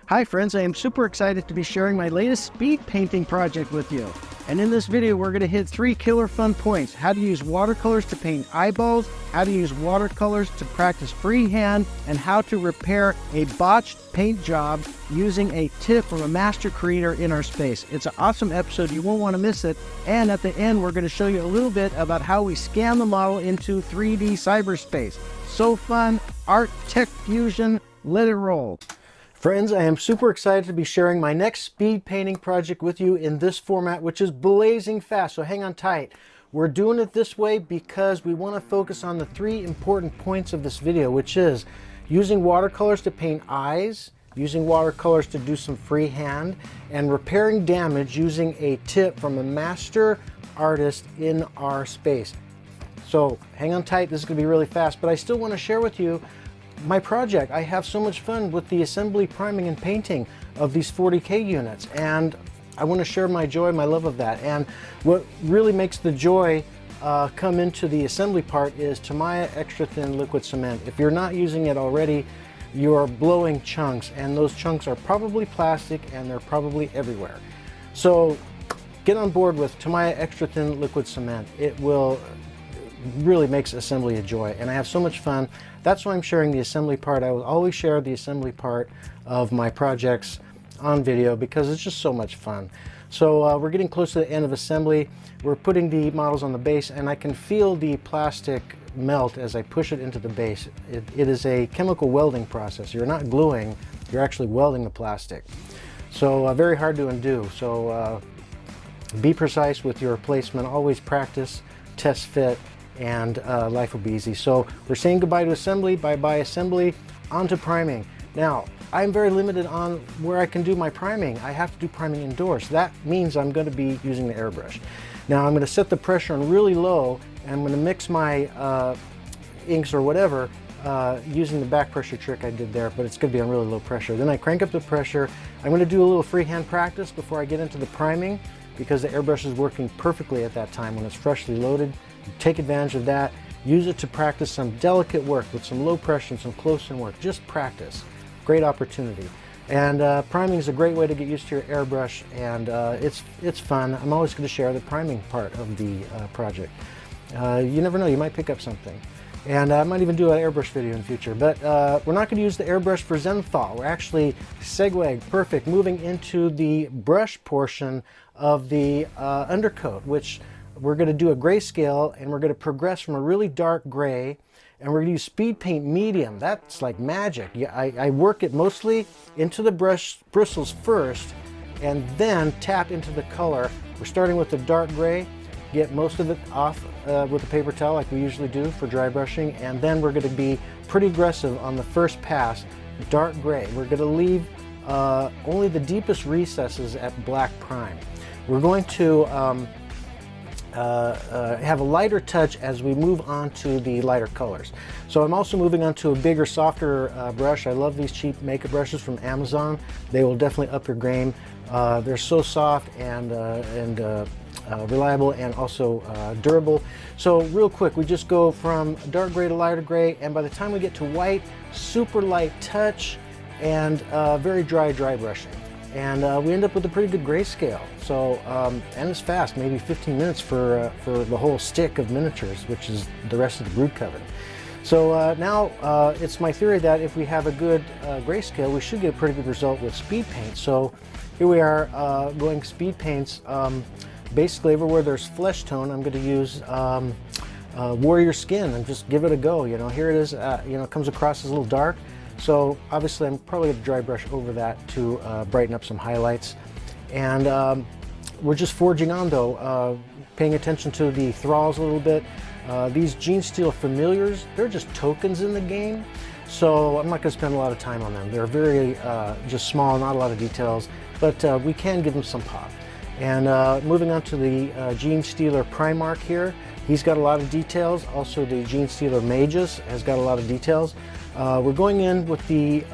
Hi friends, I am super excited to be sharing my latest speed painting project with you. And in this video, we're going to hit 3 killer fun points: how to use watercolors to paint eyeballs, how to use watercolors to practice freehand, and how to repair a botched paint job using a tip from a master creator in our space. It's an awesome episode, you won't want to miss it. And at the end, we're going to show you a little bit about how we scan the model into 3D cyberspace. So fun, art, tech fusion, let it roll. Friends, I am super excited to be sharing my next speed painting project with you in this format, which is blazing fast, so hang on tight. We're doing it this way because we want to focus on the 3 important points of this video, which is using watercolors to paint eyes, using watercolors to do some freehand, and repairing damage using a tip from a master artist in our space. So hang on tight, this is going to be really fast, but I still want to share with you my project. I have so much fun with the assembly, priming, and painting of these 40K units, and I want to share my joy, my love of that. And what really makes the joy come into the assembly part is Tamiya Extra Thin Liquid Cement. If you're not using it already, you're blowing chunks, and those chunks are probably plastic and they're probably everywhere. So get on board with Tamiya Extra Thin Liquid Cement. It will really makes assembly a joy, and I have so much fun. That's why I'm sharing the assembly part. I will always share the assembly part of my projects on video because it's just so much fun. So we're getting close to the end of assembly. We're putting the models on the base, and I can feel the plastic melt as I push it into the base. It is a chemical welding process. You're not gluing, you're actually welding the plastic. So very hard to undo. So be precise with your placement. Always practice, test fit, and life will be easy. So we're saying goodbye to assembly, bye-bye assembly, onto priming. Now, I'm very limited on where I can do my priming. I have to do priming indoors. That means I'm going to be using the airbrush. Now I'm going to set the pressure on really low, and I'm going to mix my inks or whatever using the back pressure trick I did there, but it's going to be on really low pressure. Then I crank up the pressure. I'm going to do a little freehand practice before I get into the priming, because the airbrush is working perfectly at that time when it's freshly loaded. Take advantage of that. Use it to practice some delicate work with some low pressure and some close-in work. Just practice. Great opportunity. And priming is a great way to get used to your airbrush, and it's fun. I'm always going to share the priming part of the project. You never know, you might pick up something. And I might even do an airbrush video in the future. But we're not going to use the airbrush for Zenthal. We're actually perfect, moving into the brush portion of the undercoat, which we're going to do a grayscale, and we're going to progress from a really dark gray, and we're going to use speed paint medium. That's like magic. I work it mostly into the brush bristles first, and then tap into the color. We're starting with the dark gray, get most of it off with a paper towel like we usually do for dry brushing, and then we're going to be pretty aggressive on the first pass, dark gray. We're going to leave only the deepest recesses at black prime. We're going to have a lighter touch as we move on to the lighter colors. So I'm also moving on to a bigger, softer brush. I love these cheap makeup brushes from Amazon. They will definitely up your game. They're so soft and reliable, and also durable. So real quick, we just go from dark gray to lighter gray, and by the time we get to white, super light touch and very dry brushing. And we end up with a pretty good grayscale. So, and it's fast, maybe 15 minutes for the whole stick of miniatures, which is the rest of the Broodcoven. So now it's my theory that if we have a good grayscale, we should get a pretty good result with speed paint. So here we are going speed paints. Basically everywhere there's flesh tone, I'm going to use warrior skin and just give it a go. You know, here it is. You know, it comes across as a little dark. So obviously I'm probably going to dry brush over that to brighten up some highlights. And we're just forging on though, paying attention to the thralls a little bit. These Genestealer familiars, they're just tokens in the game. So I'm not going to spend a lot of time on them. They're very just small, not a lot of details, but we can give them some pop. And moving on to the Genestealer Primarch here, he's got a lot of details. Also the Genestealer Magus has got a lot of details. We're going in with the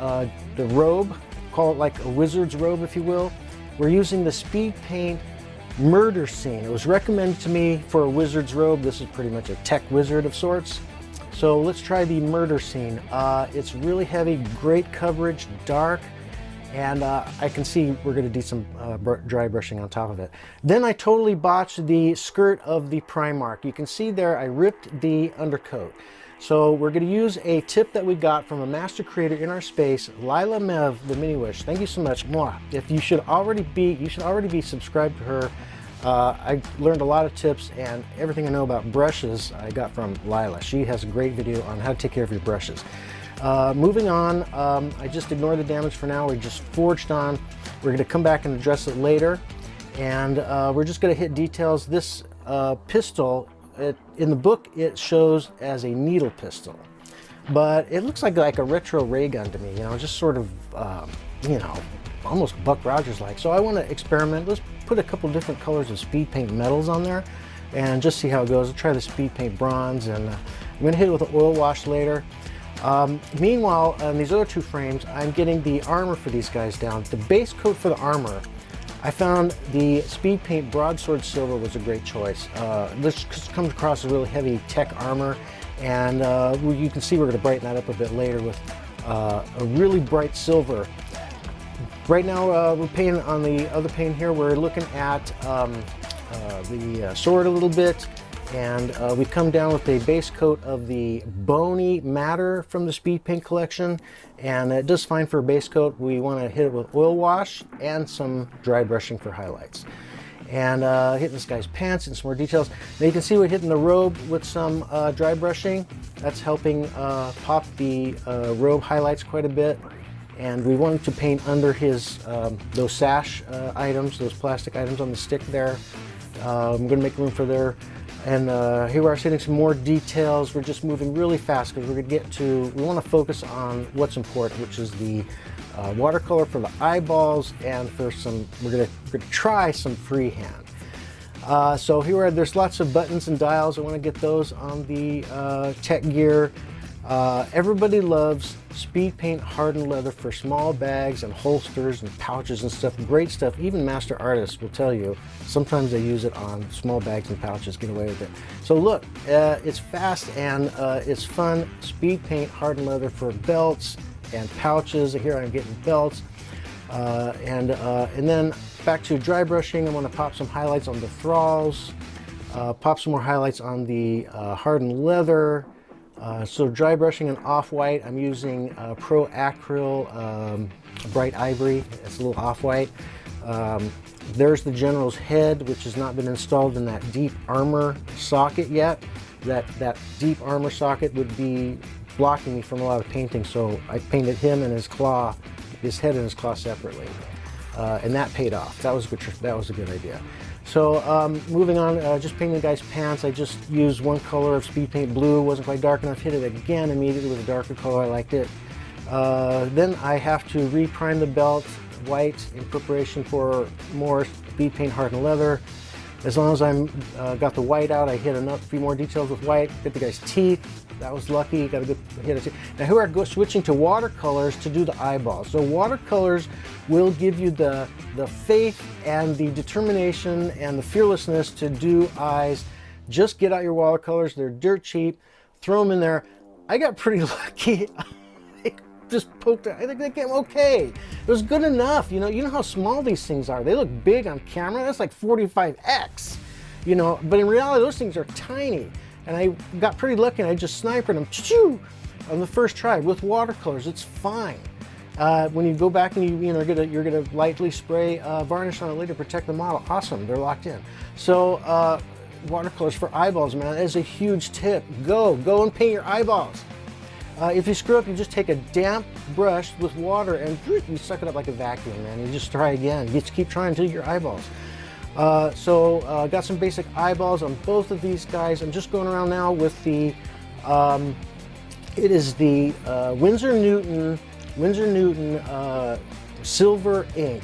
robe, call it like a wizard's robe if you will. We're using the speed paint murder scene. It was recommended to me for a wizard's robe. This is pretty much a tech wizard of sorts. So let's try the murder scene. It's really heavy, great coverage, dark, And I can see we're going to do some dry brushing on top of it. Then I totally botched the skirt of the Primark. You can see there I ripped the undercoat. So we're going to use a tip that we got from a master creator in our space, Lyla Mev, the Mini Wish. Thank you so much. Mwah. If you should already be subscribed to her. I learned a lot of tips, and everything I know about brushes I got from Lyla. She has a great video on how to take care of your brushes. Moving on, I just ignored the damage for now. We just forged on. We're going to come back and address it later, and we're just going to hit details. This pistol, in the book, it shows as a needle pistol, but it looks like a retro ray gun to me. You know, just sort of, you know, almost Buck Rogers-like. So I want to experiment. Let's put a couple different colors of speed paint metals on there and just see how it goes. I'll try the speed paint bronze, and I'm going to hit it with an oil wash later. Meanwhile, on these other two frames, I'm getting the armor for these guys down. The base coat for the armor, I found the speed paint broadsword silver was a great choice. This comes across as really heavy tech armor, and you can see we're going to brighten that up a bit later with a really bright silver. Right now, we're painting on the other paint here. We're looking at the sword a little bit, and we come down with a base coat of the Bony Matter from the Speed Paint collection, and it does fine for a base coat. We want to hit it with oil wash and some dry brushing for highlights. And hitting this guy's pants and some more details. Now you can see we're hitting the robe with some dry brushing. That's helping pop the robe highlights quite a bit. And we wanted to paint under his those sash items, those plastic items on the stick there. I'm going to make room for there. And here we are hitting some more details. We're just moving really fast because we're going to get to, we want to focus on what's important, which is the watercolor for the eyeballs, and for some, we're going to try some freehand. So here we are, there's lots of buttons and dials. I want to get those on the tech gear. Everybody loves speed paint hardened leather for small bags and holsters and pouches and stuff. Great stuff. Even master artists will tell you sometimes they use it on small bags and pouches, get away with it. So look, it's fast and it's fun. Speed paint hardened leather for belts and pouches. Here I'm getting belts. And then back to dry brushing. I want to pop some highlights on the thralls, pop some more highlights on the hardened leather. So dry brushing in off-white, I'm using Pro Acryl Bright Ivory. It's a little off-white. There's the General's head, which has not been installed in that deep armor socket yet. That deep armor socket would be blocking me from a lot of painting, so I painted him and his claw, his head and his claw separately. And that paid off. That was a good idea. So moving on, just painting the guy's pants. I just used one color of speed paint blue. Wasn't quite dark enough. Hit it again immediately with a darker color. I liked it. Then I have to reprime the belt white in preparation for more speed paint hardened leather. As long as I'm got the white out, I hit a few more details with white. Get the guy's teeth. That was lucky. Got a good hit of teeth. Now here I go switching to watercolors to do the eyeballs. So watercolors will give you the faith and the determination and the fearlessness to do eyes. Just get out your watercolors. They're dirt cheap. Throw them in there. I got pretty lucky. I just poked it. I think they came okay. It was good enough. You know how small these things are. They look big on camera. That's like 45x. You know, but in reality, those things are tiny. And I got pretty lucky, and I just sniped them on the first try with watercolors. It's fine. When you go back and you're gonna lightly spray varnish on it later to protect the model. Awesome, they're locked in. So watercolors for eyeballs, man, that is a huge tip. Go and paint your eyeballs. If you screw up, you just take a damp brush with water and you suck it up like a vacuum, man. You just try again. You just keep trying until you get your eyeballs. Got some basic eyeballs on both of these guys. I'm just going around now with the, it is the Winsor Newton silver ink,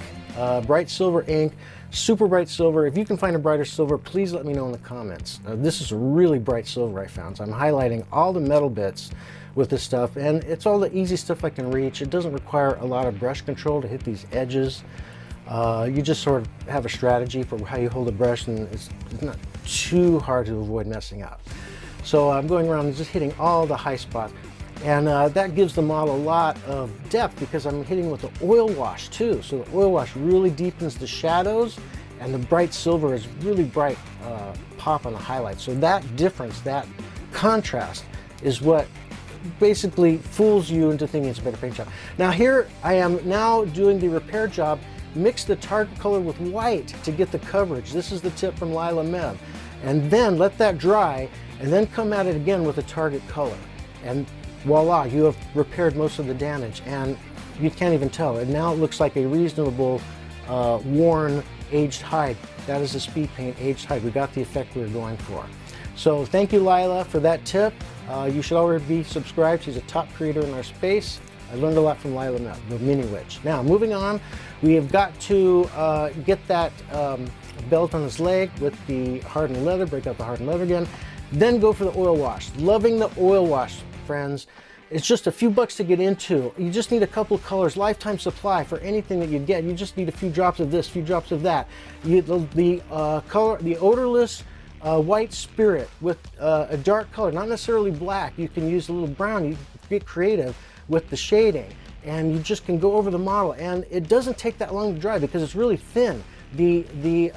bright silver ink, super bright silver. If you can find a brighter silver, please let me know in the comments. This is a really bright silver I found. So I'm highlighting all the metal bits with this stuff, and it's all the easy stuff I can reach. It doesn't require a lot of brush control to hit these edges. You just sort of have a strategy for how you hold a brush, and it's not too hard to avoid messing up. So I'm going around and just hitting all the high spots. And that gives the model a lot of depth because I'm hitting with the oil wash too. So the oil wash really deepens the shadows, and the bright silver is really bright pop on the highlights. So that difference, that contrast is what basically fools you into thinking it's a better paint job. Now here I am now doing the repair job. Mix the target color with white to get the coverage. This is the tip from Lyla Mev. And then let that dry, and then come at it again with a target color. And voila, you have repaired most of the damage, and you can't even tell. And now it looks like a reasonable, worn, aged hide. That is a speed paint aged hide. We got the effect we were going for. So thank you, Lyla, for that tip. You should already be subscribed. She's a top creator in our space. I learned a lot from Lyla Mev, the Mini Witch. Now, moving on, we have got to get that belt on his leg with the hardened leather, break out the hardened leather again, then go for the oil wash. Loving the oil wash, friends. It's just a few bucks to get into. You just need a couple of colors, lifetime supply for anything that you get. You just need a few drops of this, a few drops of that. The odorless white spirit with a dark color, not necessarily black. You can use a little brown. You get creative with the shading, and you just can go over the model, and it doesn't take that long to dry because it's really thin. The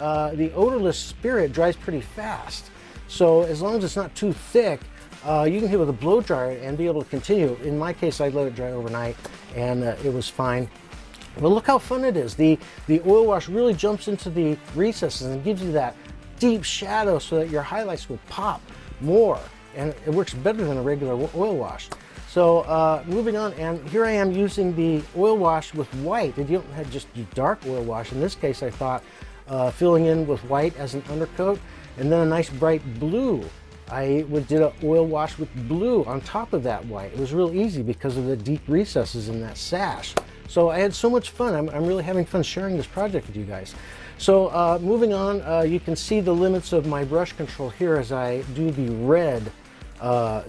odorless spirit dries pretty fast, so as long as it's not too thick, you can hit with a blow dryer and be able to continue. In my case, I let it dry overnight, and it was fine. But look how fun it is. The oil wash really jumps into the recesses and gives you that deep shadow so that your highlights would pop more, and it works better than a regular oil wash. So moving on, and here I am using the oil wash with white. You don't have just dark oil wash. In this case, I thought filling in with white as an undercoat, and then a nice bright blue. I did an oil wash with blue on top of that white. It was real easy because of the deep recesses in that sash. So I had so much fun. I'm really having fun sharing this project with you guys. So moving on, you can see the limits of my brush control here as I do the red.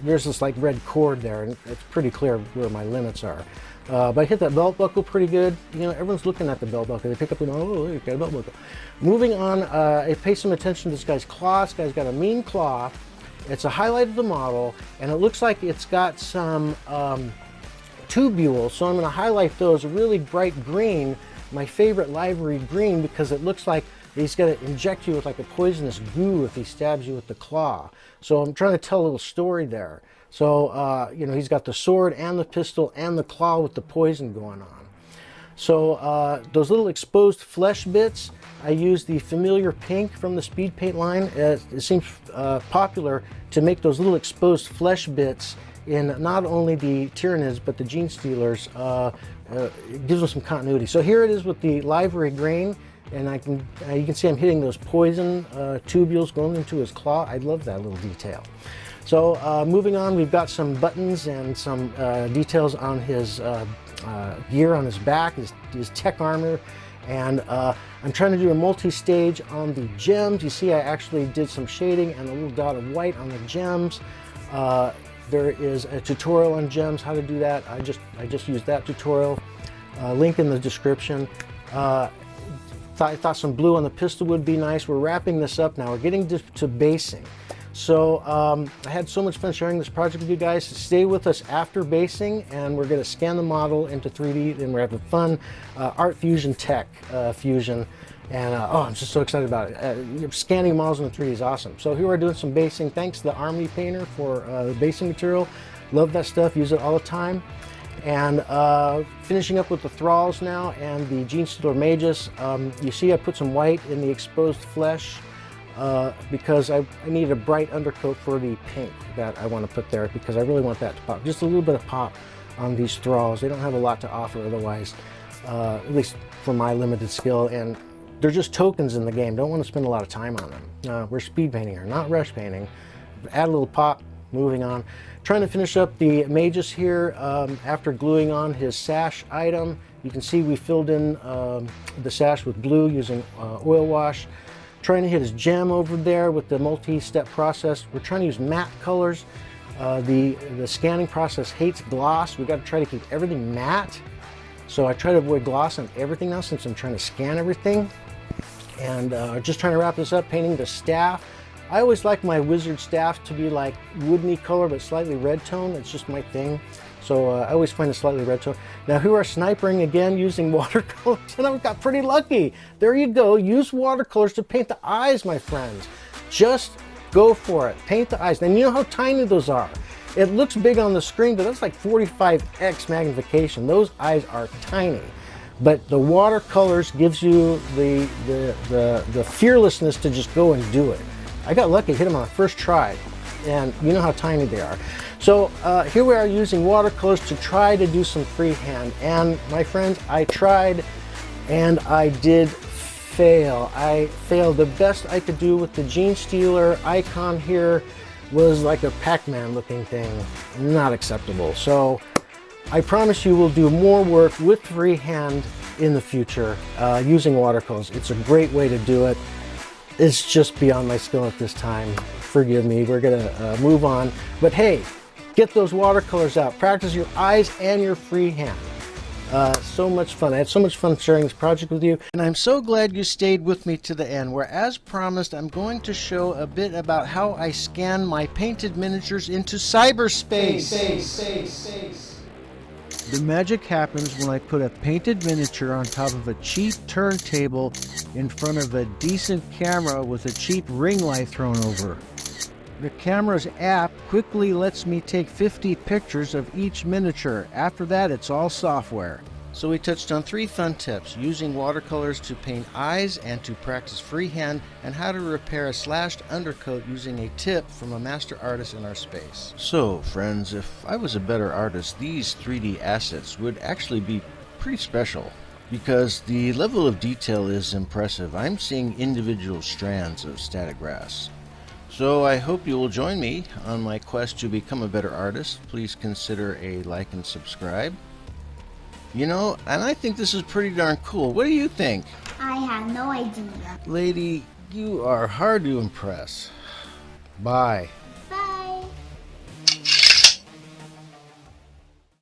There's this like red cord there, and it's pretty clear where my limits are. But I hit that belt buckle pretty good. You know, everyone's looking at the belt buckle. They pick up and oh, you got a belt buckle. Moving on, I pay some attention to this guy's claw. This guy's got a mean claw. It's a highlight of the model, and it looks like it's got some tubules. So I'm going to highlight those really bright green, my favorite livery green, because it looks like he's going to inject you with like a poisonous goo if he stabs you with the claw. So I'm trying to tell a little story there. So, you know, he's got the sword and the pistol and the claw with the poison going on. So those little exposed flesh bits, I use the familiar pink from the speed paint line. It seems popular to make those little exposed flesh bits in not only the Tyranids but the Genestealers. It gives them some continuity. So here it is with the livery green. And you can see I'm hitting those poison tubules going into his claw. I love that little detail. So moving on, we've got some buttons and some details on his gear on his back, his tech armor. And I'm trying to do a multi-stage on the gems. You see I actually did some shading and a little dot of white on the gems. There is a tutorial on gems, how to do that. I just used that tutorial. Link in the description. I thought some blue on the pistol would be nice. We're wrapping this up now. We're getting to basing. So I had so much fun sharing this project with you guys. Stay with us after basing, and we're going to scan the model into 3D, and we're having fun Art Fusion Tech fusion. And oh, I'm just so excited about it. Scanning models in 3D is awesome. So here we're doing some basing. Thanks to the Army Painter for the basing material. Love that stuff. Use it all the time. And finishing up with the Thralls now and the Genestealer Magus. You see I put some white in the exposed flesh because I need a bright undercoat for the pink that I want to put there, because I really want that to pop. Just a little bit of pop on these Thralls. They don't have a lot to offer otherwise, at least for my limited skill, and they're just tokens in the game. Don't want to spend a lot of time on them. We're speed painting here, not rush painting. Add a little pop. Moving on, trying to finish up the Magus here after gluing on his sash item. You can see we filled in the sash with blue using oil wash. Trying to hit his gem over there with the multi-step process. We're trying to use matte colors. The scanning process hates gloss. We've got to try to keep everything matte. So I try to avoid gloss on everything now since I'm trying to scan everything. And just trying to wrap this up, painting the staff. I always like my wizard staff to be like woodeny color but slightly red tone. It's just my thing. So I always find a slightly red tone. Now here we are snipering again using watercolors, and I got pretty lucky. There you go. Use watercolors to paint the eyes, my friends. Just go for it. Paint the eyes. And you know how tiny those are. It looks big on the screen, but that's like 45x magnification. Those eyes are tiny. But the watercolors gives you the fearlessness to just go and do it. I got lucky, hit them on the first try, and you know how tiny they are. So here we are using watercolors to try to do some freehand. And my friends, I tried and I did fail. I failed. The best I could do with the Genestealer icon here was like a Pac-Man looking thing. Not acceptable. So I promise you we'll do more work with freehand in the future using watercolors. It's a great way to do it. It's just beyond my skill at this time. Forgive me, we're gonna move on. But hey, get those watercolors out. Practice your eyes and your freehand. So much fun. I had so much fun sharing this project with you. And I'm so glad you stayed with me to the end, where as promised, I'm going to show a bit about how I scan my painted miniatures into cyberspace. The magic happens when I put a painted miniature on top of a cheap turntable in front of a decent camera with a cheap ring light thrown over. The camera's app quickly lets me take 50 pictures of each miniature. After that, it's all software. So we touched on 3 fun tips: using watercolors to paint eyes and to practice freehand, and how to repair a slashed undercoat using a tip from a master artist in our space. So friends, if I was a better artist, these 3D assets would actually be pretty special, because the level of detail is impressive. I'm seeing individual strands of static grass. So I hope you will join me on my quest to become a better artist. Please consider a like and subscribe. You know, and I think this is pretty darn cool. What do you think? I have no idea. Lady, you are hard to impress. Bye.